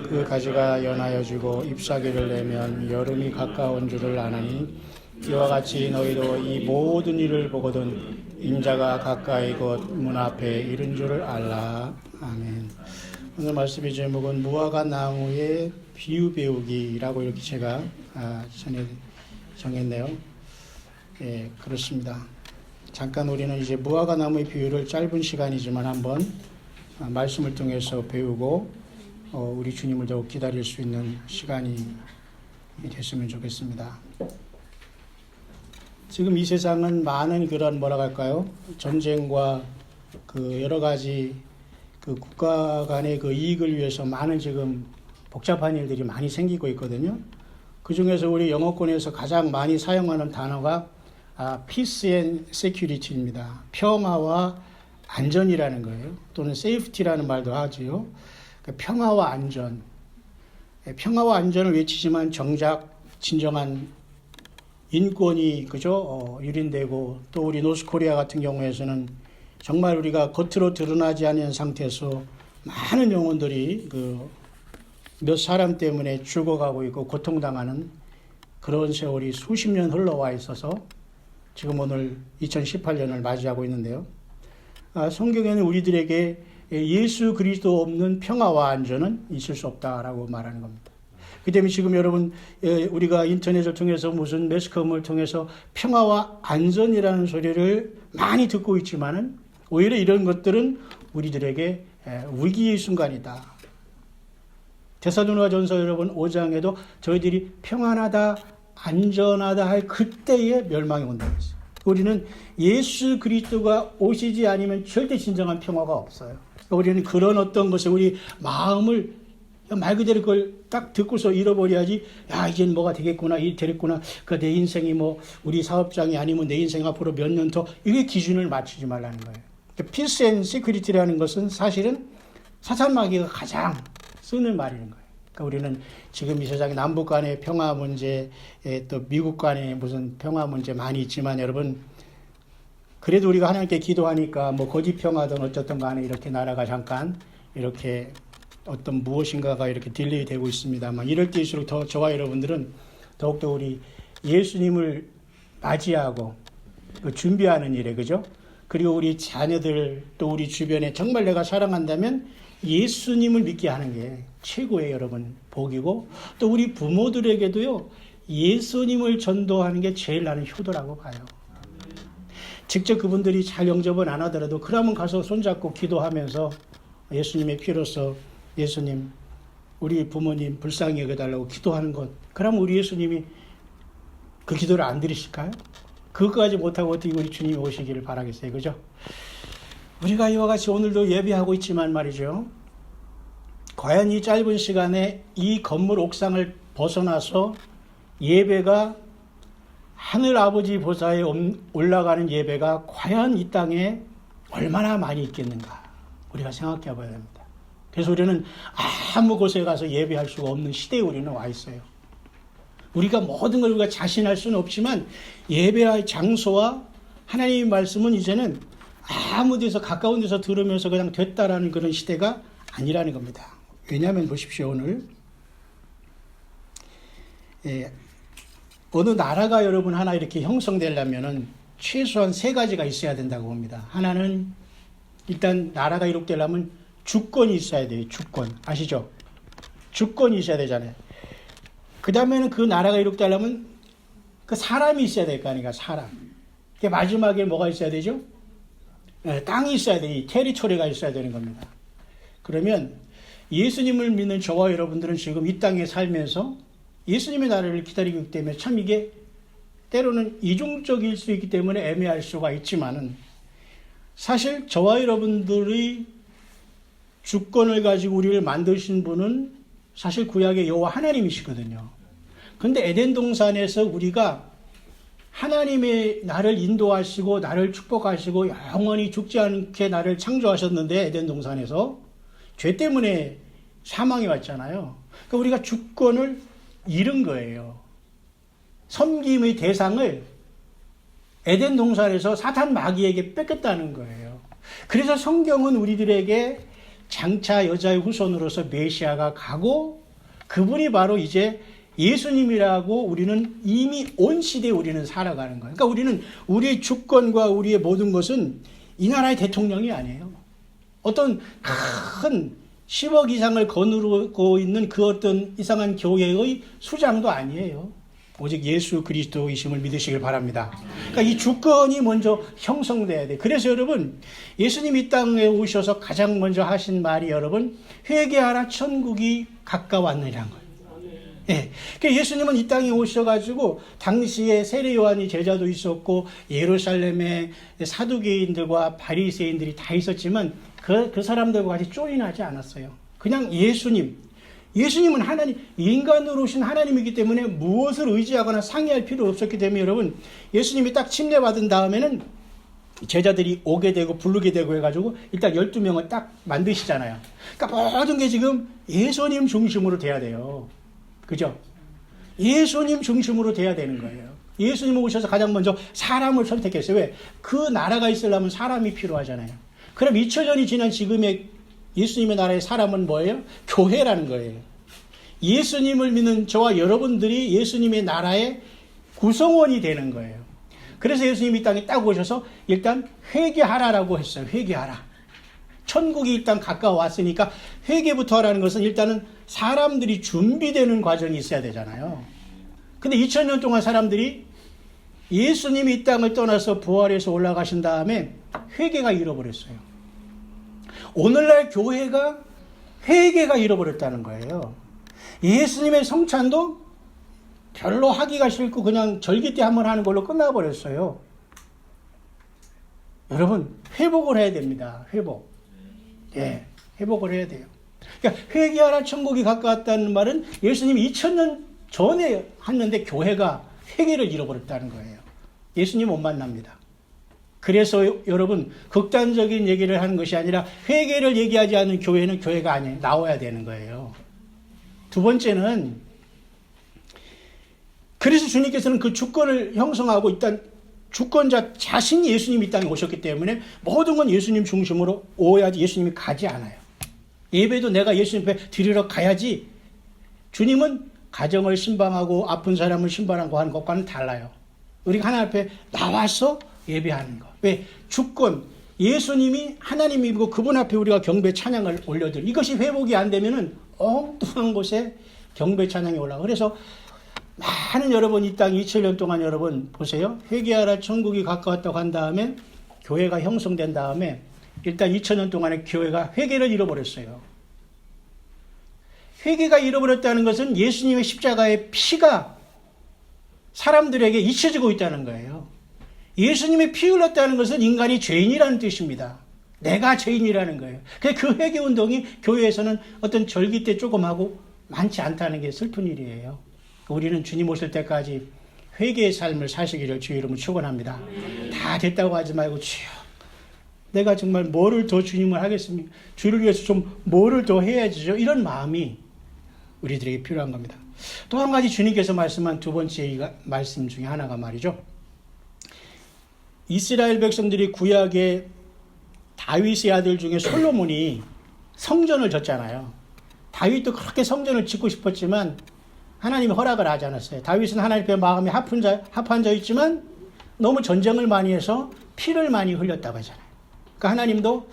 그 가지가 연하여지고 잎사귀를 내면 여름이 가까운 줄을 아나니 이와 같이 너희도 이 모든 일을 보거든 인자가 가까이 곧 문 앞에 이른 줄을 알라. 아멘. 오늘 말씀의 제목은 무화과 나무의 비유 배우기라고 이렇게 제가 정했네요. 예, 그렇습니다. 잠깐 우리는 이제 무화과 나무의 비유를 짧은 시간이지만 한번 말씀을 통해서 배우고 우리 주님을 더욱 기다릴 수 있는 시간이 됐으면 좋겠습니다. 지금 이 세상은 많은 그런 뭐라고 할까요? 전쟁과 그 여러 가지 그 국가 간의 그 이익을 위해서 많은 지금 복잡한 일들이 많이 생기고 있거든요. 그 중에서 우리 영어권에서 가장 많이 사용하는 단어가 peace and security입니다. 평화와 안전이라는 거예요. 또는 safety라는 말도 하지요. 평화와 안전. 평화와 안전을 외치지만 정작 진정한 인권이 그죠 유린되고 또 우리 노스코리아 같은 경우에서는 정말 우리가 겉으로 드러나지 않은 상태에서 많은 영혼들이 그 몇 사람 때문에 죽어가고 있고 고통당하는 그런 세월이 수십 년 흘러와 있어서 지금 오늘 2018년을 맞이하고 있는데요. 성경에는 우리들에게 예수 그리스도 없는 평화와 안전은 있을 수 없다라고 말하는 겁니다. 그 때문에 지금 여러분 우리가 인터넷을 통해서 무슨 매스컴을 통해서 평화와 안전이라는 소리를 많이 듣고 있지만은 오히려 이런 것들은 우리들에게 위기의 순간이다. 데살로니가전서 여러분 5장에도 저희들이 평안하다 안전하다 할 그때의 멸망이 온다고 했어요. 우리는 예수 그리스도가 오시지 않으면 절대 진정한 평화가 없어요. 우리는 그런 어떤 것에 우리 마음을 말 그대로 그걸 딱 듣고서 잃어버려야지. 야, 이젠 뭐가 되겠구나, 이 되겠구나. 그 내 인생이 뭐 우리 사업장이 아니면 내 인생 앞으로 몇 년 더 이게 기준을 맞추지 말라는 거예요. Peace and Security라는 것은 사실은 사탄 마귀가 가장 쓰는 말인 거예요. 그러니까 우리는 지금 이 세상에 남북 간의 평화 문제, 또 미국 간의 무슨 평화 문제 많이 있지만 여러분 그래도 우리가 하나님께 기도하니까 뭐 거짓 평화든 어쨌든 간에 이렇게 나라가 잠깐 이렇게 어떤 무엇인가가 이렇게 딜레이 되고 있습니다만 이럴 때일수록 더 저와 여러분들은 더욱더 우리 예수님을 맞이하고 그 준비하는 일에 그죠? 그리고 우리 자녀들 또 우리 주변에 정말 내가 사랑한다면 예수님을 믿게 하는 게 최고의 여러분 복이고 또 우리 부모들에게도요 예수님을 전도하는 게 제일 나는 효도라고 봐요. 직접 그분들이 잘 영접은 안 하더라도 그러면 가서 손잡고 기도하면서 예수님의 피로서 예수님 우리 부모님 불쌍히 여겨달라고 기도하는 것 그러면 우리 예수님이 그 기도를 안 들으실까요? 그것까지 못하고 어떻게 우리 주님이 오시기를 바라겠어요. 그죠? 우리가 이와 같이 오늘도 예배하고 있지만 말이죠. 과연 이 짧은 시간에 이 건물 옥상을 벗어나서 예배가 하늘 아버지 보좌에 올라가는 예배가 과연 이 땅에 얼마나 많이 있겠는가 우리가 생각해 봐야 됩니다. 그래서 우리는 아무 곳에 가서 예배할 수가 없는 시대에 우리는 와 있어요. 우리가 모든 걸 우리가 자신할 수는 없지만 예배의 장소와 하나님의 말씀은 이제는 아무 데서 가까운 데서 들으면서 그냥 됐다라는 그런 시대가 아니라는 겁니다. 왜냐하면 보십시오. 오늘 어느 나라가 여러분 하나 이렇게 형성되려면은 최소한 세 가지가 있어야 된다고 봅니다. 하나는 일단 나라가 이룩되려면 주권이 있어야 돼요. 주권 아시죠? 주권이 있어야 되잖아요. 그 다음에는 그 나라가 이룩되려면 그 사람이 있어야 될 거 아닙니까? 사람. 마지막에 뭐가 있어야 되죠? 땅이 있어야 돼. 이 테리토리가 있어야 되는 겁니다. 그러면 예수님을 믿는 저와 여러분들은 지금 이 땅에 살면서 예수님의 나라를 기다리고 있기 때문에 참 이게 때로는 이중적일 수 있기 때문에 애매할 수가 있지만은 사실 저와 여러분들이 주권을 가지고 우리를 만드신 분은 사실 구약의 여호와 하나님이시거든요. 그런데 에덴 동산에서 우리가 하나님의 나를 인도하시고 나를 축복하시고 영원히 죽지 않게 나를 창조하셨는데 에덴 동산에서 죄 때문에 사망이 왔잖아요. 그러니까 우리가 주권을 잃은 거예요. 섬김의 대상을 에덴 동산에서 사탄 마귀에게 뺏겼다는 거예요. 그래서 성경은 우리들에게 장차 여자의 후손으로서 메시아가 가고 그분이 바로 이제 예수님이라고 우리는 이미 온 시대에 우리는 살아가는 거예요. 그러니까 우리는 우리의 주권과 우리의 모든 것은 이 나라의 대통령이 아니에요. 어떤 큰 10억 이상을 거느리고 있는 그 어떤 이상한 교회의 수장도 아니에요. 오직 예수 그리스도이심을 믿으시길 바랍니다. 그러니까 이 주권이 먼저 형성돼야 돼. 그래서 여러분, 예수님이 이 땅에 오셔서 가장 먼저 하신 말이 여러분, 회개하라 천국이 가까웠느니라는 거예요. 예. 그러니까 예수님은 이 땅에 오셔가지고 당시에 세례 요한이 제자도 있었고 예루살렘에 사두개인들과 바리새인들이 다 있었지만 그 사람들과 같이 조인하지 않았어요. 그냥 예수님은 하나님, 인간으로 오신 하나님이기 때문에 무엇을 의지하거나 상의할 필요 없었기 때문에 여러분, 예수님이 딱 침례받은 다음에는 제자들이 오게 되고 부르게 되고 해가지고 일단 12명을 딱 만드시잖아요. 그러니까 모든 게 지금 예수님 중심으로 돼야 돼요. 그죠? 예수님 중심으로 돼야 되는 거예요. 예수님 오셔서 가장 먼저 사람을 선택했어요. 왜? 그 나라가 있으려면 사람이 필요하잖아요. 그럼 2000년이 지난 지금의 예수님의 나라의 사람은 뭐예요? 교회라는 거예요. 예수님을 믿는 저와 여러분들이 예수님의 나라의 구성원이 되는 거예요. 그래서 예수님이 이 땅에 딱 오셔서 일단 회개하라라고 했어요. 회개하라. 천국이 일단 가까워왔으니까 회개부터 하라는 것은 일단은 사람들이 준비되는 과정이 있어야 되잖아요. 근데 2000년 동안 사람들이 예수님이 이 땅을 떠나서 부활해서 올라가신 다음에 회개가 잃어버렸어요. 오늘날 교회가 회개가 잃어버렸다는 거예요. 예수님의 성찬도 별로 하기가 싫고 그냥 절기 때 한번 하는 걸로 끝나버렸어요. 여러분, 회복을 해야 됩니다. 회복. 예, 회복을 해야 돼요. 그러니까 회개하라 천국이 가까웠다는 말은 예수님이 2000년 전에 했는데 교회가 회개를 잃어버렸다는 거예요. 예수님 못 만납니다. 그래서 여러분, 극단적인 얘기를 하는 것이 아니라 회개를 얘기하지 않는 교회는 교회가 아니에요. 나와야 되는 거예요. 두 번째는, 그래서 주님께서는 그 주권을 형성하고 일단 주권자 자신이 예수님이 이 땅에 오셨기 때문에 모든 건 예수님 중심으로 오야지 예수님이 가지 않아요. 예배도 내가 예수님 앞에 드리러 가야지. 주님은 가정을 신방하고 아픈 사람을 신방하고 하는 것과는 달라요. 우리가 하나님 앞에 나와서 예배하는 것. 왜? 주권. 예수님이 하나님이고 그분 앞에 우리가 경배 찬양을 올려드려. 이것이 회복이 안 되면은 엉뚱한 곳에 경배 찬양이 올라가. 그래서 많은 여러분 이 땅 2000년 동안 여러분 보세요. 회개하라 천국이 가까웠다고 한 다음에 교회가 형성된 다음에 일단 2000년 동안에 교회가 회개를 잃어버렸어요. 회개가 잃어버렸다는 것은 예수님의 십자가의 피가 사람들에게 잊혀지고 있다는 거예요. 예수님의 피 흘렸다는 것은 인간이 죄인이라는 뜻입니다. 내가 죄인이라는 거예요. 그 회개 운동이 교회에서는 어떤 절기 때 조금 하고 많지 않다는 게 슬픈 일이에요. 우리는 주님 오실 때까지 회개의 삶을 사시기를 주의 이름으로 축원합니다. 다 됐다고 하지 말고 주여, 내가 정말 뭐를 더 주님을 하겠습니까? 주를 위해서 좀 뭐를 더 해야지죠. 이런 마음이 우리들에게 필요한 겁니다. 또 한 가지 주님께서 말씀한 두 번째 말씀 중에 하나가 말이죠. 이스라엘 백성들이 구약의 다윗의 아들 중에 솔로몬이 성전을 졌잖아요. 다윗도 그렇게 성전을 짓고 싶었지만 하나님이 허락을 하지 않았어요. 다윗은 하나님 앞에 마음이 합한 자였지만 너무 전쟁을 많이 해서 피를 많이 흘렸다고 하잖아요. 그러니까 하나님도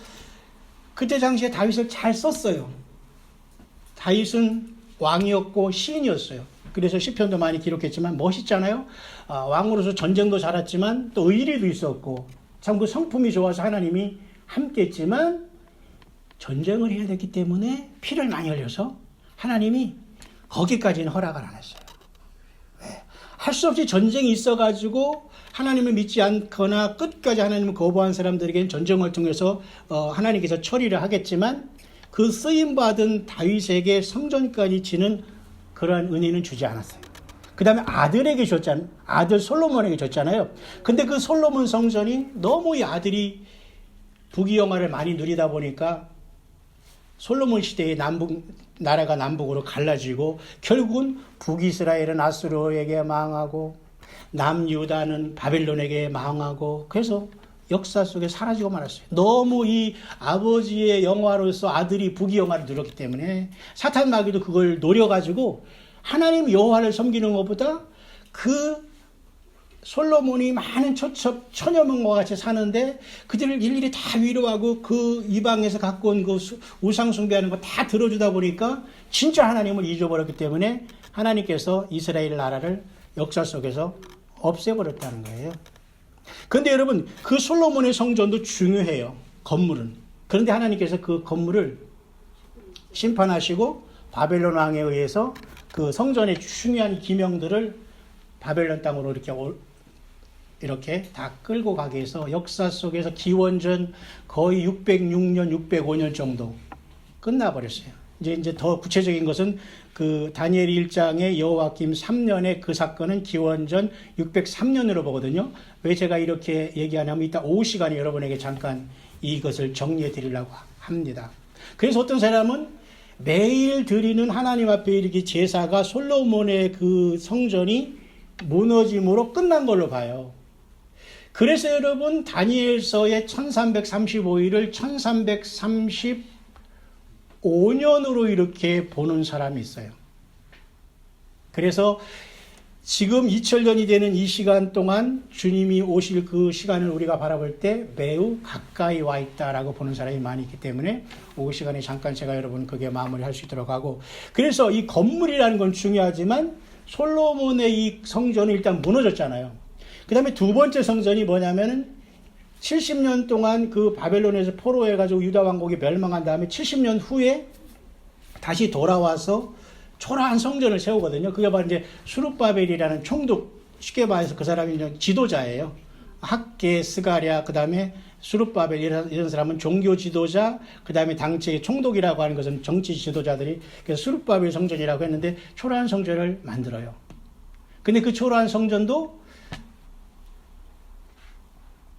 그때 당시에 다윗을 잘 썼어요. 다윗은 왕이었고 시인이었어요. 그래서 시편도 많이 기록했지만 멋있잖아요. 왕으로서 전쟁도 잘했지만 또 의리도 있었고 참 그 성품이 좋아서 하나님이 함께했지만 전쟁을 해야 됐기 때문에 피를 많이 흘려서 하나님이 거기까지는 허락을 안 했어요. 할 수 없이 전쟁이 있어가지고 하나님을 믿지 않거나 끝까지 하나님을 거부한 사람들에게는 전쟁을 통해서 하나님께서 처리를 하겠지만 그 쓰임받은 다윗에게 성전까지 지는 그러한 은혜는 주지 않았어요. 그 다음에 아들에게 줬잖아요. 아들 솔로몬에게 줬잖아요. 근데 그 솔로몬 성전이 너무 이 아들이 부귀영화를 많이 누리다 보니까 솔로몬 시대의 나라가 남북으로 갈라지고 결국은 북이스라엘은 아수르에게 망하고 남유다는 바벨론에게 망하고 그래서 역사 속에 사라지고 말았어요. 너무 이 아버지의 영화로서 아들이 부귀 영화를 누렸기 때문에 사탄 마귀도 그걸 노려가지고 하나님 여호와를 섬기는 것보다 그 솔로몬이 많은 처녀명과 같이 사는데 그들을 일일이 다 위로하고 그 이방에서 갖고 온 그 우상 숭배하는 거 다 들어주다 보니까 진짜 하나님을 잊어버렸기 때문에 하나님께서 이스라엘 나라를 역사 속에서 없애버렸다는 거예요. 그런데 여러분, 그 솔로몬의 성전도 중요해요. 건물은. 그런데 하나님께서 그 건물을 심판하시고 바벨론 왕에 의해서 그 성전의 중요한 기명들을 바벨론 땅으로 이렇게 다 끌고 가게 해서 역사 속에서 기원전 거의 606년, 605년 정도 끝나버렸어요. 이제 더 구체적인 것은 그 다니엘 1장의 여호와김 3년의 그 사건은 기원전 603년으로 보거든요. 왜 제가 이렇게 얘기하냐면 이따 오후 시간에 여러분에게 잠깐 이것을 정리해 드리려고 합니다. 그래서 어떤 사람은 매일 드리는 하나님 앞에 이르기 제사가 솔로몬의 그 성전이 무너짐으로 끝난 걸로 봐요. 그래서 여러분 다니엘서의 1335일을 1335년으로 이렇게 보는 사람이 있어요. 그래서 지금 2000년이 되는 이 시간 동안 주님이 오실 그 시간을 우리가 바라볼 때 매우 가까이 와 있다라고 보는 사람이 많이 있기 때문에 오후 시간에 잠깐 제가 여러분 그게 마무리할 수 있도록 하고, 그래서 이 건물이라는 건 중요하지만 솔로몬의 이 성전은 일단 무너졌잖아요. 그 다음에 두 번째 성전이 뭐냐면은 70년 동안 그 바벨론에서 포로해가지고 유다 왕국이 멸망한 다음에 70년 후에 다시 돌아와서 초라한 성전을 세우거든요. 그게 바로 이제 수룹바벨이라는 총독, 쉽게 말해서 그 사람이 이제 지도자예요. 학계, 스가랴, 그 다음에 수룹바벨 이런 사람은 종교 지도자, 그 다음에 당체의 총독이라고 하는 것은 정치 지도자들이, 그래서 수룹바벨 성전이라고 했는데 초라한 성전을 만들어요. 근데 그 초라한 성전도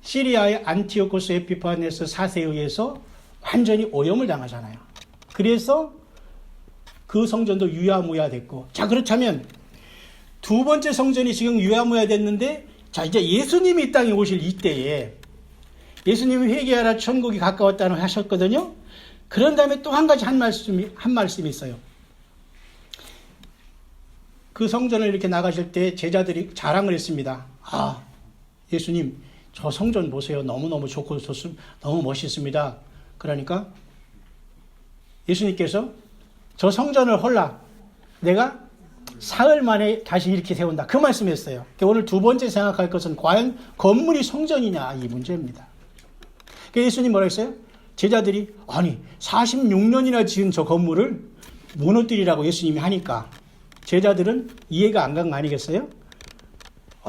시리아의 안티오코스 에피파네스 4세에 의해서 완전히 오염을 당하잖아요. 그래서 그 성전도 유야무야 됐고, 자 그렇다면 두 번째 성전이 지금 유야무야 됐는데, 자 이제 예수님이 이 땅에 오실 이때에 예수님이 회개하라 천국이 가까웠다는 하셨거든요. 그런 다음에 또 한 가지 한 말씀이 있어요. 그 성전을 이렇게 나가실 때 제자들이 자랑을 했습니다. 아, 예수님 저 성전 보세요. 너무너무 좋고 너무 멋있습니다. 그러니까 예수님께서 저 성전을 홀라 내가 사흘 만에 다시 이렇게 세운다. 그 말씀했어요. 오늘 두 번째 생각할 것은 과연 건물이 성전이냐, 이 문제입니다. 예수님 뭐라 했어요? 제자들이 아니 46년이나 지은 저 건물을 무너뜨리라고 예수님이 하니까 제자들은 이해가 안 간 거 아니겠어요?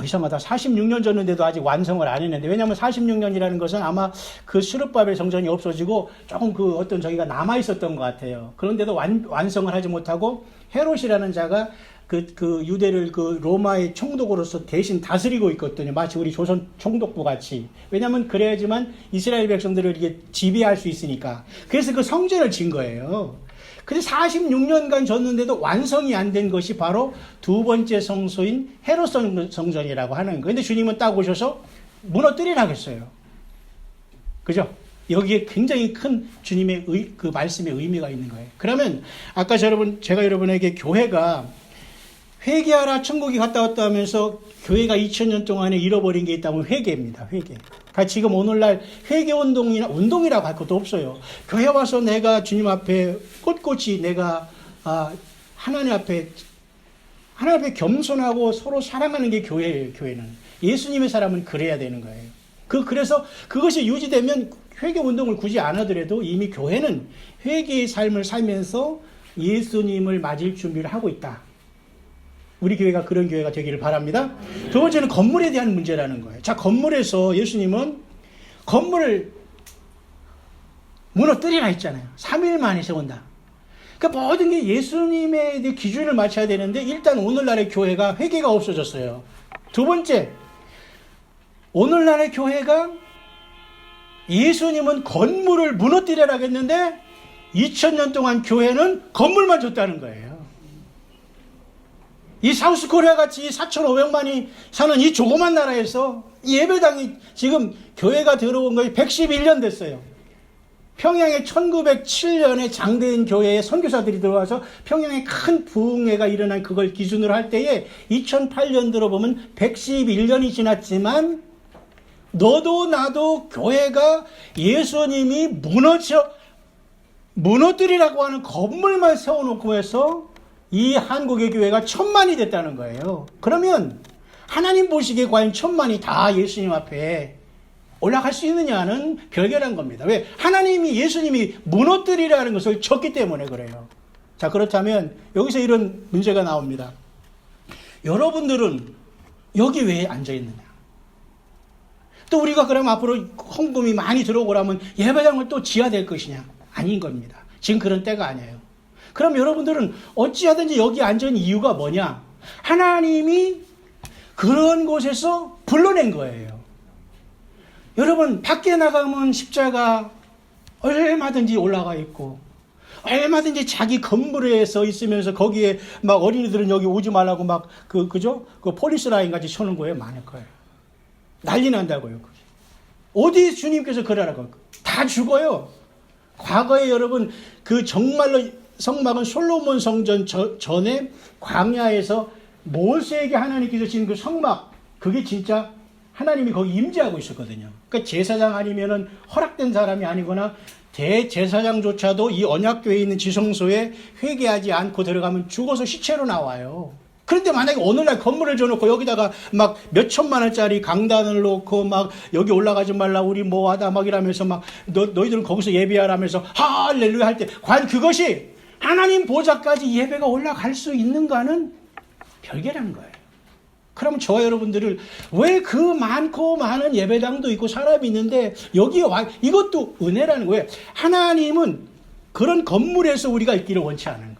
이상하다. 46년 전인데도 아직 완성을 안 했는데, 왜냐하면 46년이라는 것은 아마 그 수룹바벨 성전이 없어지고 조금 그 어떤 저기가 남아 있었던 것 같아요. 그런데도 완성을 하지 못하고 헤롯이라는 자가 그 유대를 그 로마의 총독으로서 대신 다스리고 있거든요. 마치 우리 조선 총독부 같이. 왜냐하면 그래야지만 이스라엘 백성들을 이게 지배할 수 있으니까. 그래서 그 성전을 진 거예요. 근데 46년간 졌는데도 완성이 안 된 것이 바로 두 번째 성소인 헤롯 성전이라고 하는 거예요. 근데 주님은 딱 오셔서 무너뜨리라고 했어요. 그죠? 여기에 굉장히 큰 주님의 그 말씀의 의미가 있는 거예요. 그러면 아까 제가 여러분에게 교회가 회개하라 천국이 갔다 왔다 하면서 교회가 2000년 동안에 잃어버린 게 있다면 회개입니다. 회개. 그러니까 지금 오늘날 회개 운동이라고 할 것도 없어요. 교회 와서 내가 주님 앞에 꼿꼿이 내가 하나님 앞에 겸손하고 서로 사랑하는 게 교회예요. 교회는 예수님의 사람은 그래야 되는 거예요. 그래서 그것이 유지되면 회개 운동을 굳이 안 하더라도 이미 교회는 회개의 삶을 살면서 예수님을 맞을 준비를 하고 있다. 우리 교회가 그런 교회가 되기를 바랍니다. 두 번째는 건물에 대한 문제라는 거예요. 자, 건물에서 예수님은 건물을 무너뜨리라 했잖아요. 3일 만에 세운다. 그러니까 모든 게 예수님의 기준을 맞춰야 되는데 일단 오늘날의 교회가 회개가 없어졌어요. 두 번째, 오늘날의 교회가 예수님은 건물을 무너뜨리라고 했는데 2000년 동안 교회는 건물만 줬다는 거예요. 이 사우스코리아 같이 4,500만이 사는 이 조그만 나라에서 예배당이 지금 교회가 들어온 거에 111년 됐어요. 평양에 1907년에 장대인 교회에 선교사들이 들어와서 평양에 큰 부흥회가 일어난 그걸 기준으로 할 때에 2008년 들어보면 111년이 지났지만 너도 나도 교회가 예수님이 무너뜨리라고 하는 건물만 세워놓고 해서 이 한국의 교회가 1,000만이 됐다는 거예요. 그러면 하나님 보시기에 과연 1,000만이 다 예수님 앞에 올라갈 수 있느냐는 별개란 겁니다. 왜? 하나님이 예수님이 무너뜨리라는 것을 쳤기 때문에 그래요. 자, 그렇다면 여기서 이런 문제가 나옵니다. 여러분들은 여기 왜 앉아 있느냐? 또 우리가 그럼 앞으로 헌금이 많이 들어오라면 예배당을 또 지어야 될 것이냐? 아닌 겁니다. 지금 그런 때가 아니에요. 그럼 여러분들은 어찌하든지 여기 앉은 이유가 뭐냐? 하나님이 그런 곳에서 불러낸 거예요. 여러분, 밖에 나가면 십자가 얼마든지 올라가 있고, 얼마든지 자기 건물에 서 있으면서 거기에 막 어린이들은 여기 오지 말라고 막 그죠? 그 폴리스 라인 같이 쳐놓은 거예요. 많을 거예요. 난리 난다고요. 어디 주님께서 그러라고. 다 죽어요. 과거에 여러분, 그 정말로 성막은 솔로몬 성전 전에 광야에서 모세에게 하나님께서 지은 그 성막, 그게 진짜 하나님이 거기 임재하고 있었거든요. 그러니까 제사장 아니면은 허락된 사람이 아니거나 대제사장조차도 이 언약궤에 있는 지성소에 회개하지 않고 들어가면 죽어서 시체로 나와요. 그런데 만약에 오늘날 건물을 줘놓고 여기다가 막 몇 천만 원짜리 강단을 놓고 막 여기 올라가지 말라 우리 뭐 하다 막 이러면서 막 너희들은 거기서 예배하라면서 할렐루야 할 때 과연 그것이 하나님 보좌까지 예배가 올라갈 수 있는가는 별개라는 거예요. 그러면 저와 여러분들을 왜 그 많고 많은 예배당도 있고 사람이 있는데 여기에 와, 이것도 은혜라는 거예요. 하나님은 그런 건물에서 우리가 있기를 원치 않은 거예요.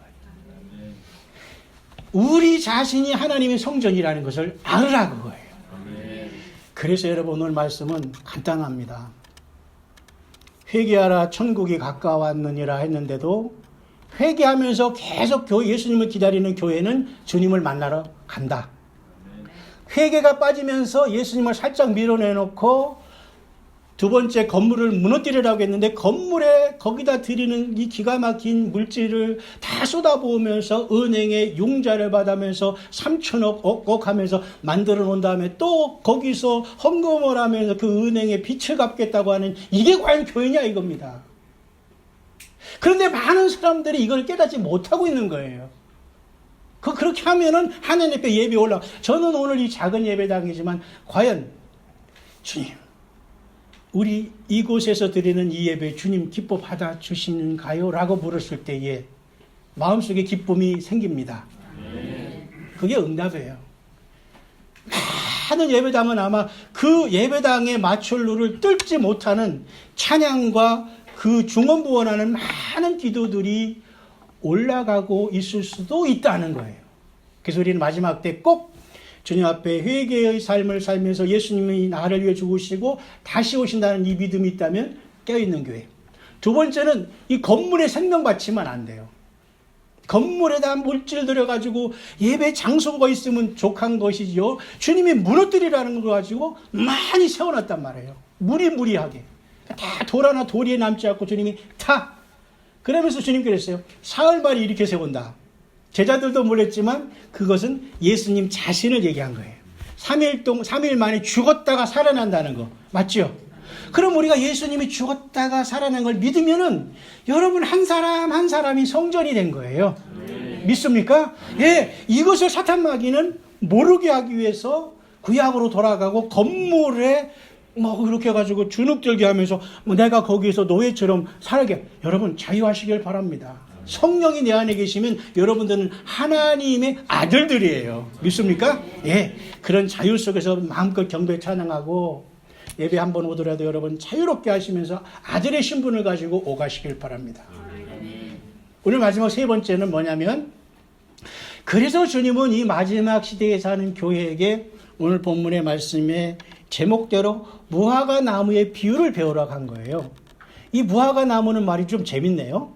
우리 자신이 하나님의 성전이라는 것을 알으라 그거예요. 그래서 여러분 오늘 말씀은 간단합니다. 회개하라 천국이 가까웠느니라 했는데도 회개하면서 계속 예수님을 기다리는 교회는 주님을 만나러 간다. 회개가 빠지면서 예수님을 살짝 밀어내놓고 두 번째 건물을 무너뜨리라고 했는데 건물에 거기다 드리는 이 기가 막힌 물질을 다 쏟아부으면서 은행에 융자를 받으면서 3천억 하면서 만들어 놓은 다음에 또 거기서 헌금을 하면서 그 은행에 빚을 갚겠다고 하는 이게 과연 교회냐 이겁니다. 그런데 많은 사람들이 이걸 깨닫지 못하고 있는 거예요. 그렇게 하면은 하나님 앞에 예배 올라. 저는 오늘 이 작은 예배당이지만 과연 주님 우리 이곳에서 드리는 이 예배 주님 기뻐 받아주시는가요? 라고 물었을 때에 마음속에 기쁨이 생깁니다. 그게 응답이에요. 많은 예배당은 아마 그 예배당의 마철루를 뚫지 못하는 찬양과 그 중언부언하는 많은 기도들이 올라가고 있을 수도 있다는 거예요. 그래서 우리는 마지막 때 꼭 주님 앞에 회개의 삶을 살면서 예수님이 나를 위해 죽으시고 다시 오신다는 이 믿음이 있다면 깨어있는 교회. 두 번째는 이 건물에 생명 바치면 안 돼요. 건물에다 물질 들여가지고 예배 장소가 있으면 족한 것이지요. 주님이 무너뜨리라는 거 가지고 많이 세워놨단 말이에요. 무리무리하게. 다 돌 하나 도리에 남지 않고 주님이 다. 그러면서 주님께서 그랬어요. 사흘 만에 이렇게 세운다. 제자들도 몰랐지만 그것은 예수님 자신을 얘기한 거예요. 3일 만에 죽었다가 살아난다는 거. 맞죠? 그럼 우리가 예수님이 죽었다가 살아난 걸 믿으면은 여러분 한 사람 한 사람이 성전이 된 거예요. 믿습니까? 예, 이것을 사탄 마귀는 모르게 하기 위해서 구약으로 돌아가고 건물에 뭐 그렇게 해가지고 주눅들게 하면서 뭐 내가 거기서 노예처럼 살게. 여러분 자유하시길 바랍니다. 성령이 내 안에 계시면 여러분들은 하나님의 아들들이에요. 믿습니까? 예, 그런 자유 속에서 마음껏 경배 찬양하고 예배 한번 오더라도 여러분 자유롭게 하시면서 아들의 신분을 가지고 오가시길 바랍니다. 오늘 마지막 세 번째는 뭐냐면 그래서 주님은 이 마지막 시대에 사는 교회에게 오늘 본문의 말씀의 제목대로 무화과 나무의 비유를 배우라고 한 거예요. 이 무화과 나무는 말이 좀 재밌네요.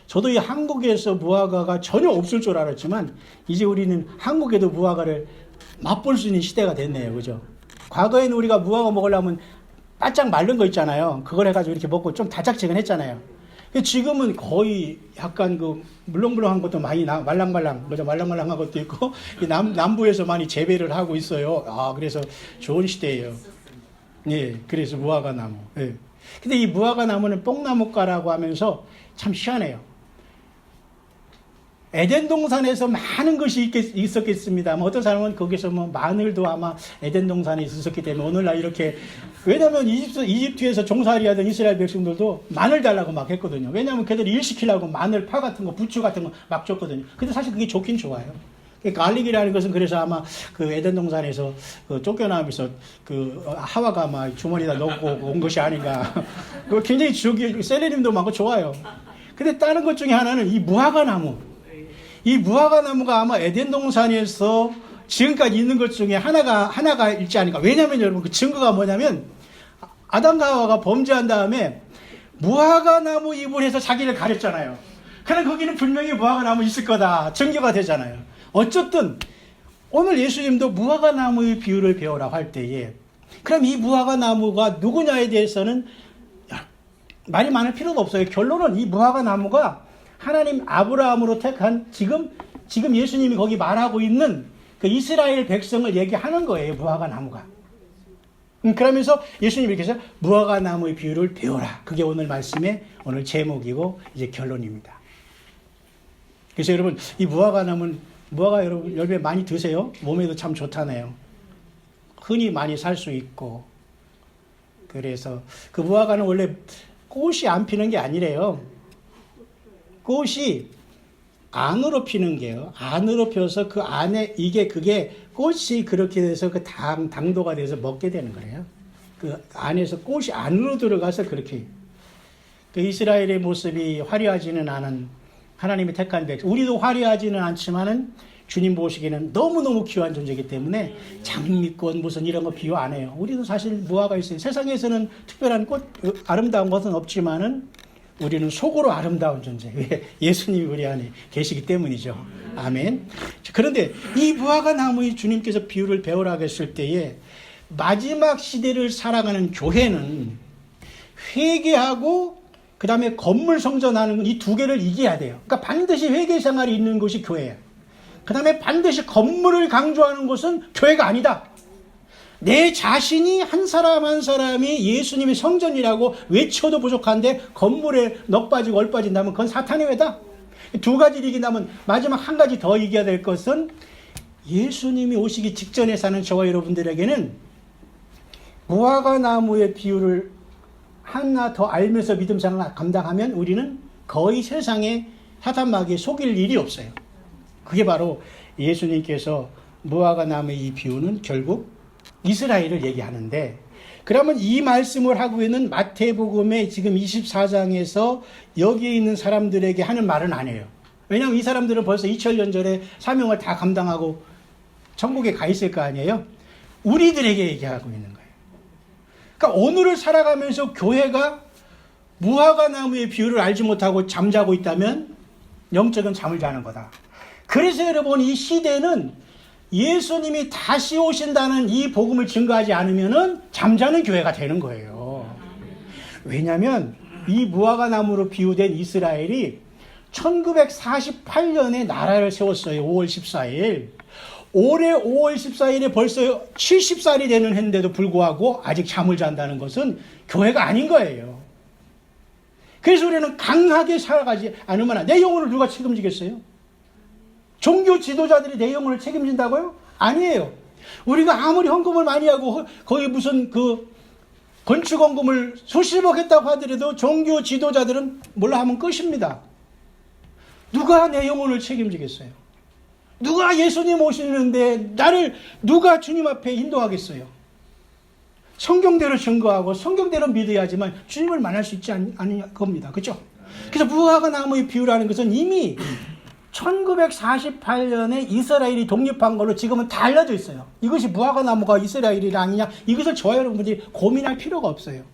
저도 이 한국에서 무화과가 전혀 없을 줄 알았지만 이제 우리는 한국에도 무화과를 맛볼 수 있는 시대가 됐네요. 그죠? 과거에는 우리가 무화과 먹으려면 바짝 마른 거 있잖아요. 그걸 해가지고 이렇게 먹고 좀 달짝지근했잖아요. 지금은 거의 약간 그 물렁물렁한 것도 많이 말랑말랑한 것도 있고 남부에서 많이 재배를 하고 있어요. 그래서 좋은 시대예요. 예, 그래서 무화과 나무. 예. 근데 이 무화과 나무는 뽕나무과라고 하면서 참 희한해요. 에덴 동산에서 많은 것이 있었겠습니다. 어떤 사람은 거기서 마늘도 아마 에덴 동산에 있었기 때문에 오늘날 이렇게, 왜냐하면 이집트에서 종살이 하던 이스라엘 백성들도 마늘 달라고 막 했거든요. 왜냐하면 걔들이 일시키려고 마늘, 파 같은 거, 부추 같은 거 막 줬거든요. 근데 사실 그게 좋긴 좋아요. 갈릭이라는 것은 그래서 아마 그 에덴 동산에서 그 쫓겨나면서 그 하와가 막 주머니에다 넣고 온 것이 아닌가. 그 굉장히 셀레님도 많고 좋아요. 근데 다른 것 중에 하나는 이 무화과 나무. 이 무화과 나무가 아마 에덴 동산에서 지금까지 있는 것 중에 하나가 있지 않을까. 왜냐면 여러분 그 증거가 뭐냐면 아담과 하와가 범죄한 다음에 무화과 나무 잎을 해서 자기를 가렸잖아요. 그럼 거기는 분명히 무화과 나무 있을 거다. 증거가 되잖아요. 어쨌든 오늘 예수님도 무화과 나무의 비유를 배우라고 할 때에 그럼 이 무화과 나무가 누구냐에 대해서는 말이 많을 필요가 없어요. 결론은 이 무화과 나무가 하나님 아브라함으로 택한 지금 예수님이 거기 말하고 있는 그 이스라엘 백성을 얘기하는 거예요. 무화과 나무가. 그러면서 예수님이 이렇게 해서 무화과 나무의 비유를 배워라. 그게 오늘 말씀의 오늘 제목이고 이제 결론입니다. 그래서 여러분 이 무화과 여러분 열매 많이 드세요. 몸에도 참 좋다네요. 흔히 많이 살 수 있고. 그래서 그 무화과는 원래 꽃이 안 피는 게 아니래요. 꽃이 안으로 피는 게요. 안으로 펴서 그 안에 그게 꽃이 그렇게 돼서 그 당도가 돼서 먹게 되는 거예요. 그 안에서 꽃이 안으로 들어가서 그렇게. 그 이스라엘의 모습이 화려하지는 않은 하나님이 택한 백성. 우리도 화려하지는 않지만은 주님 보시기에는 너무너무 귀한 존재이기 때문에 장미꽃 무슨 이런 거 비유 안 해요. 우리도 사실 무화과 있어요. 세상에서는 특별한 아름다운 것은 없지만은 우리는 속으로 아름다운 존재. 왜? 예수님이 우리 안에 계시기 때문이죠. 아멘. 그런데 이 무화과 나무의 주님께서 비유를 배우라고 했을 때에 마지막 시대를 살아가는 교회는 회개하고 그 다음에 건물 성전하는 이 두 개를 이겨야 돼요. 그러니까 반드시 회개 생활이 있는 것이 교회예요. 그 다음에 반드시 건물을 강조하는 것은 교회가 아니다. 내 자신이 한 사람 한 사람이 예수님의 성전이라고 외쳐도 부족한데 건물에 넋 빠지고 얼 빠진다면 그건 사탄의 회다. 두 가지를 이긴다면 마지막 한 가지 더 이겨야 될 것은 예수님이 오시기 직전에 사는 저와 여러분들에게는 무화과 나무의 비유를 하나 더 알면서 믿음 생활을 감당하면 우리는 거의 세상에 사탄 마귀에 속일 일이 없어요. 그게 바로 예수님께서 무화과 나무의 이 비유는 결국 이스라엘을 얘기하는데, 그러면 이 말씀을 하고 있는 마태복음의 지금 24장에서 여기에 있는 사람들에게 하는 말은 아니에요. 왜냐하면 이 사람들은 벌써 2000년 전에 사명을 다 감당하고 천국에 가 있을 거 아니에요. 우리들에게 얘기하고 있는 거예요. 그러니까 오늘을 살아가면서 교회가 무화과 나무의 비유를 알지 못하고 잠자고 있다면 영적인 잠을 자는 거다. 그래서 여러분 이 시대는 예수님이 다시 오신다는 이 복음을 증거하지 않으면은 잠자는 교회가 되는 거예요. 왜냐하면 이 무화과 나무로 비유된 이스라엘이 1948년에 나라를 세웠어요. 5월 14일. 올해 5월 14일에 벌써 70살이 되는 해인데도 불구하고 아직 잠을 잔다는 것은 교회가 아닌 거예요. 그래서 우리는 강하게 살아가지 않으면 내 영혼을 누가 책임지겠어요? 종교 지도자들이 내 영혼을 책임진다고요? 아니에요. 우리가 아무리 헌금을 많이 하고 거의 무슨 그 건축 헌금을 수십억 했다고 하더라도 종교 지도자들은 몰라 하면 끝입니다. 누가 내 영혼을 책임지겠어요? 누가 예수님 오시는데 나를 누가 주님 앞에 인도하겠어요? 성경대로 증거하고 성경대로 믿어야지만 주님을 만날 수 있지 않을 겁니다. 그렇죠? 그래서 무화과 나무의 비유라는 것은 이미 1948년에 이스라엘이 독립한 걸로 지금은 다 알려져 있어요. 이것이 무화과 나무가 이스라엘이 아니냐, 이것을 저와 여러분들이 고민할 필요가 없어요.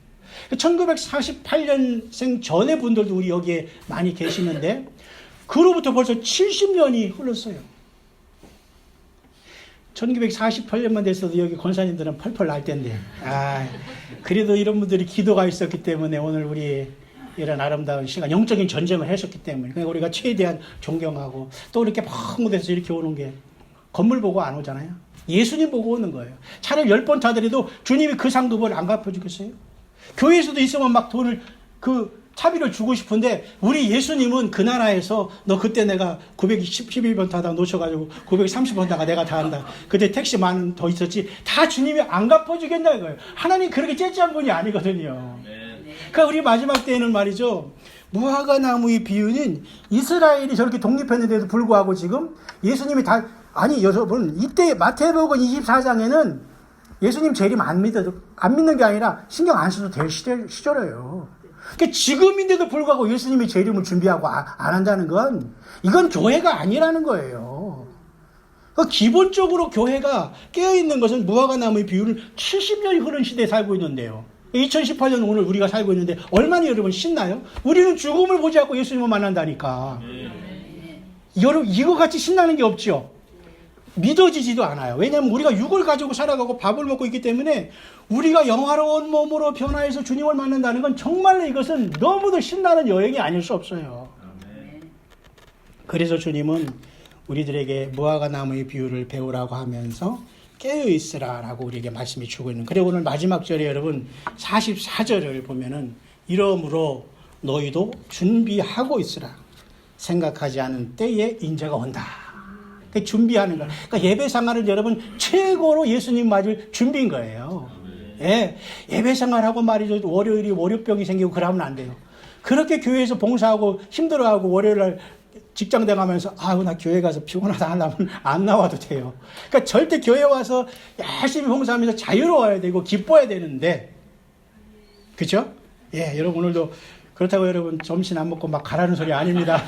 1948년생 전의 분들도 우리 여기에 많이 계시는데 그로부터 벌써 70년이 흘렀어요. 1948년만 됐어도 여기 권사님들은 펄펄 날 텐데. 그래도 이런 분들이 기도가 있었기 때문에 오늘 우리 이런 아름다운 시간, 영적인 전쟁을 하셨기 때문에 그러니까 우리가 최대한 존경하고 또 이렇게 먼 곳에서 이렇게 오는 게 건물 보고 안 오잖아요. 예수님 보고 오는 거예요. 차를 10번 타더라도 주님이 그 상급을 안 갚아주겠어요? 교회에서도 있으면 막 돈을 차비를 주고 싶은데 우리 예수님은 그 나라에서 너 그때 내가 911번 타다가 놓쳐가지고 930번 타가 내가 다 한다. 그때 택시 만 더 있었지. 다 주님이 안 갚아주겠다 이거예요. 하나님 그렇게 째째한 분이 아니거든요. 그러니까 우리 마지막 때에는 말이죠. 무화과 나무의 비유는 이스라엘이 저렇게 독립했는데도 불구하고 지금 예수님이 아니 여러분 이때 마태복음 24장에는 예수님 재림 안 믿는 게 아니라 신경 안 써도 될 시절이에요. 그러니까 지금인데도 불구하고 예수님이 재림을 준비하고 안 한다는 건 이건 교회가 아니라는 거예요. 그러니까 기본적으로 교회가 깨어있는 것은 무화과 나무의 비유는 70년이 흐른 시대에 살고 있는데요. 2018년 오늘 우리가 살고 있는데 얼마나 여러분 신나요? 우리는 죽음을 보지 않고 예수님을 만난다니까. 여러분 이거 같이 신나는 게 없죠. 믿어지지도 않아요. 왜냐하면 우리가 육을 가지고 살아가고 밥을 먹고 있기 때문에 우리가 영화로운 몸으로 변화해서 주님을 만난다는 건 정말로 이것은 너무도 신나는 여행이 아닐 수 없어요. 그래서 주님은 우리들에게 무화과 나무의 비유를 배우라고 하면서 깨어있으라 라고 우리에게 말씀해 주고 있는. 그리고 오늘 마지막 절에 여러분 44절을 보면은 이러므로 너희도 준비하고 있으라. 생각하지 않은 때에 인자가 온다. 준비하는 거예요. 그러니까 예배 생활은 여러분 최고로 예수님 맞을 준비인 거예요. 예배 생활하고 말이죠. 월요일이 월요병이 생기고 그러면 안 돼요. 그렇게 교회에서 봉사하고 힘들어하고 월요일날 직장 대가면서 나 교회 가서 피곤하다 하려면 안 나와도 돼요. 그러니까 절대 교회 와서 열심히 봉사하면서 자유로워야 되고 기뻐야 되는데 그렇죠? 여러분 오늘도 그렇다고 여러분 점심 안 먹고 막 가라는 소리 아닙니다.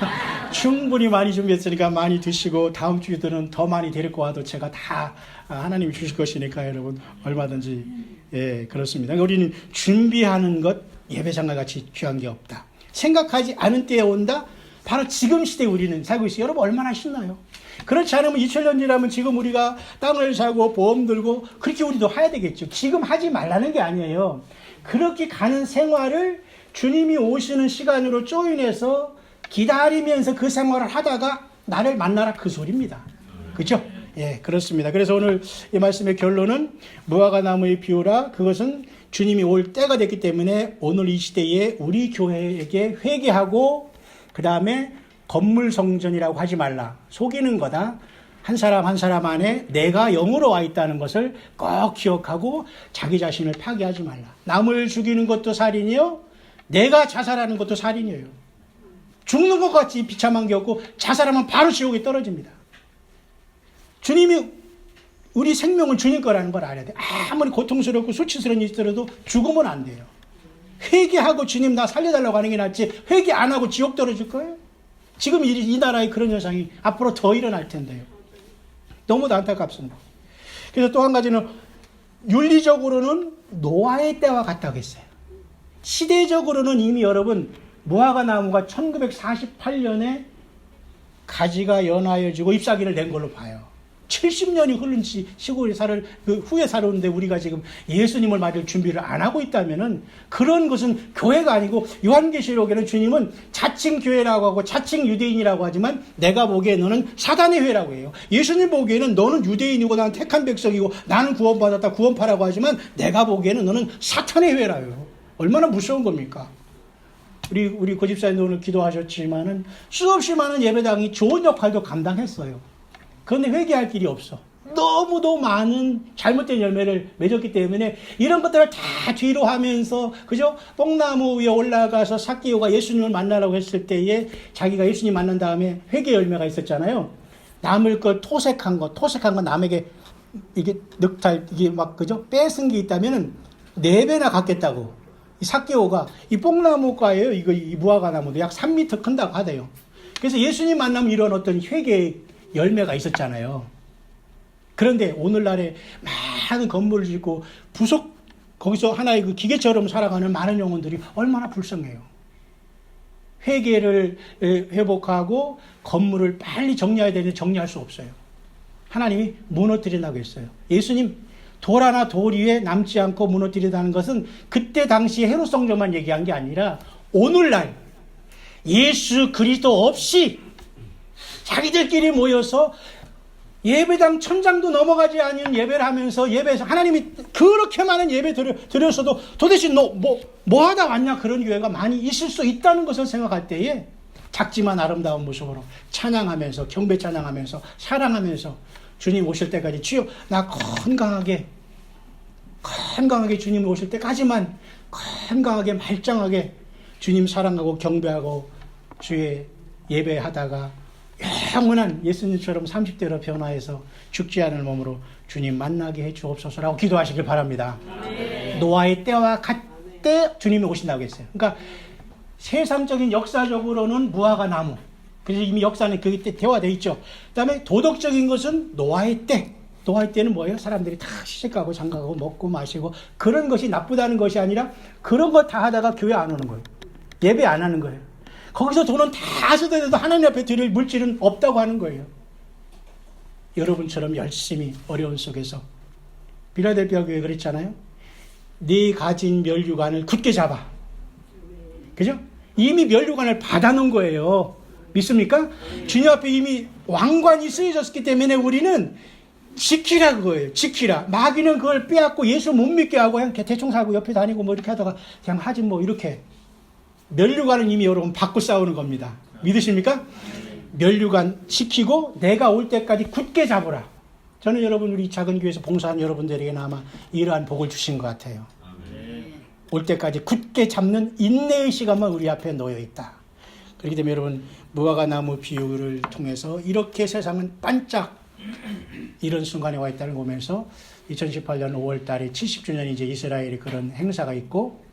충분히 많이 준비했으니까 많이 드시고 다음 주에는 더 많이 데리고 와도 제가 다 하나님이 주실 것이니까 여러분 얼마든지 그렇습니다. 우리는 준비하는 것 예배장과 같이 귀한 게 없다. 생각하지 않은 때에 온다. 바로 지금 시대에 우리는 살고 있어요. 여러분 얼마나 신나요? 그렇지 않으면 2000년 지나면 지금 우리가 땅을 사고 보험 들고 그렇게 우리도 해야 되겠죠. 지금 하지 말라는 게 아니에요. 그렇게 가는 생활을 주님이 오시는 시간으로 조인해서 기다리면서 그 생활을 하다가 나를 만나라 그 소리입니다. 그렇죠? 그렇습니다. 그래서 오늘 이 말씀의 결론은 무화과 나무의 비유라 그것은 주님이 올 때가 됐기 때문에 오늘 이 시대에 우리 교회에게 회개하고 그 다음에 건물 성전이라고 하지 말라. 속이는 거다. 한 사람 한 사람 안에 내가 영으로 와 있다는 것을 꼭 기억하고 자기 자신을 파괴하지 말라. 남을 죽이는 것도 살인이요. 내가 자살하는 것도 살인이에요. 죽는 것 같이 비참한 게 없고 자살하면 바로 지옥에 떨어집니다. 주님이 우리 생명은 주님 거라는 걸 알아야 돼. 아무리 고통스럽고 수치스러운 일이 있더라도 죽으면 안 돼요. 회개하고 주님 나 살려달라고 하는 게 낫지 회개 안 하고 지옥 떨어질 거예요. 지금 이 나라에 그런 현상이 앞으로 더 일어날 텐데요. 너무도 안타깝습니다. 그래서 또 한 가지는 윤리적으로는 노아의 때와 같다고 했어요. 시대적으로는 이미 여러분 무화과 나무가 1948년에 가지가 연하여지고 잎사귀를 낸 걸로 봐요. 70년이 흐른 시골에 후에 살았는데 우리가 지금 예수님을 맞을 준비를 안 하고 있다면은 그런 것은 교회가 아니고 요한계시록에는 주님은 자칭 교회라고 하고 자칭 유대인이라고 하지만 내가 보기에 너는 사단의 회라고 해요. 예수님 보기에는 너는 유대인이고 나는 택한 백성이고 나는 구원받았다 구원파라고 하지만 내가 보기에는 너는 사탄의 회라요. 얼마나 무서운 겁니까? 우리 고집사님도 오늘 기도하셨지만은 수없이 많은 예배당이 좋은 역할도 감당했어요. 그런데 회개할 길이 없어. 너무도 많은 잘못된 열매를 맺었기 때문에 이런 것들을 다 뒤로 하면서 그죠? 뽕나무 위에 올라가서 삭개오가 예수님을 만나라고 했을 때에 자기가 예수님 만난 다음에 회개 열매가 있었잖아요. 남을 것 토색한 거 남에게 이게 늑탈 이게 막 그죠? 뺏은 게 있다면은 4배나 갖겠다고. 이 삭개오가 이 뽕나무과예요. 이 무화과 나무도 약 3m 큰다고 하대요. 그래서 예수님 만나면 이런 어떤 회개의 열매가 있었잖아요. 그런데 오늘날에 많은 건물을 짓고 거기서 하나의 그 기계처럼 살아가는 많은 영혼들이 얼마나 불쌍해요. 회개를 회복하고 건물을 빨리 정리해야 되는데 정리할 수 없어요. 하나님이 무너뜨린다고 했어요. 예수님 돌 하나 돌 위에 남지 않고 무너뜨린다는 것은 그때 당시 헤롯 성전만 얘기한 게 아니라 오늘날 예수 그리스도 없이 자기들끼리 모여서 예배당 천장도 넘어가지 않은 예배를 하면서 예배에서 하나님이 그렇게 많은 예배 드렸어도 도대체 너 뭐 하다 왔냐, 그런 교회가 많이 있을 수 있다는 것을 생각할 때에 작지만 아름다운 모습으로 찬양하면서 경배 찬양하면서 사랑하면서 주님 오실 때까지 주여 나 건강하게 주님 오실 때까지만 건강하게 말짱하게 주님 사랑하고 경배하고 주의 예배하다가 영원한 예수님처럼 30대로 변화해서 죽지 않을 몸으로 주님 만나게 해 주옵소서라고 기도하시길 바랍니다. 노아의 때와 같때 주님이 오신다고 했어요. 그러니까 세상적인 역사적으로는 무화과 나무, 그래서 이미 역사는 그때 대화되어 있죠. 그 다음에 도덕적인 것은 노아의 때. 노아의 때는 뭐예요? 사람들이 다 시집가고 장가가고 먹고 마시고 그런 것이 나쁘다는 것이 아니라 그런 거 다 하다가 교회 안 오는 거예요. 예배 안 하는 거예요. 거기서 돈은 다 쓰더라도 하나님 앞에 드릴 물질은 없다고 하는 거예요. 여러분처럼 열심히 어려운 속에서 빌라델피아 교회 그랬잖아요. 네 가진 면류관을 굳게 잡아. 그죠? 이미 면류관을 받아놓은 거예요. 믿습니까? 주님 앞에 이미 왕관이 쓰여졌기 때문에 우리는 지키라 그거예요. 지키라. 마귀는 그걸 빼앗고 예수 못 믿게 하고 그냥 대충 살고 옆에 다니고 뭐 이렇게 하다가 그냥 하지 뭐 이렇게. 면류관은 이미 여러분 받고 싸우는 겁니다. 믿으십니까? 면류관 지키고 내가 올 때까지 굳게 잡으라. 저는 여러분 우리 작은 교회에서 봉사하는 여러분들에게는 아마 이러한 복을 주신 것 같아요. 올 때까지 굳게 잡는 인내의 시간만 우리 앞에 놓여 있다. 그렇기 때문에 여러분 무화과 나무 비유를 통해서 이렇게 세상은 반짝 이런 순간에 와 있다는 걸 보면서 2018년 5월 달에 70주년 이제 이스라엘의 그런 행사가 있고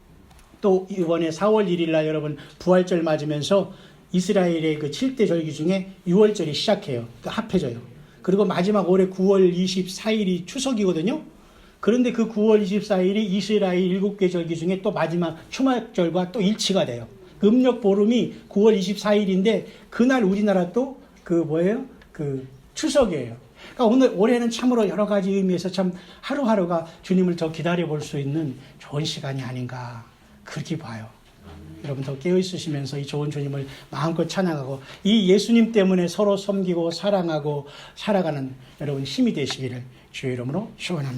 또 이번에 4월 1일 날 여러분 부활절 맞으면서 이스라엘의 그 7대 절기 중에 6월절이 시작해요. 그 합해져요. 그리고 마지막 올해 9월 24일이 추석이거든요. 그런데 그 9월 24일이 이스라엘 7개 절기 중에 또 마지막 추막절과 또 일치가 돼요. 음력 보름이 9월 24일인데 그날 우리나라 또 그 뭐예요? 그 추석이에요. 그러니까 오늘 올해는 참으로 여러 가지 의미에서 참 하루하루가 주님을 더 기다려 볼 수 있는 좋은 시간이 아닌가 그렇게 봐요. 여러분 더 깨어있으시면서 이 좋은 주님을 마음껏 찬양하고 이 예수님 때문에 서로 섬기고 사랑하고 살아가는 여러분 힘이 되시기를 주의 이름으로 축원합니다.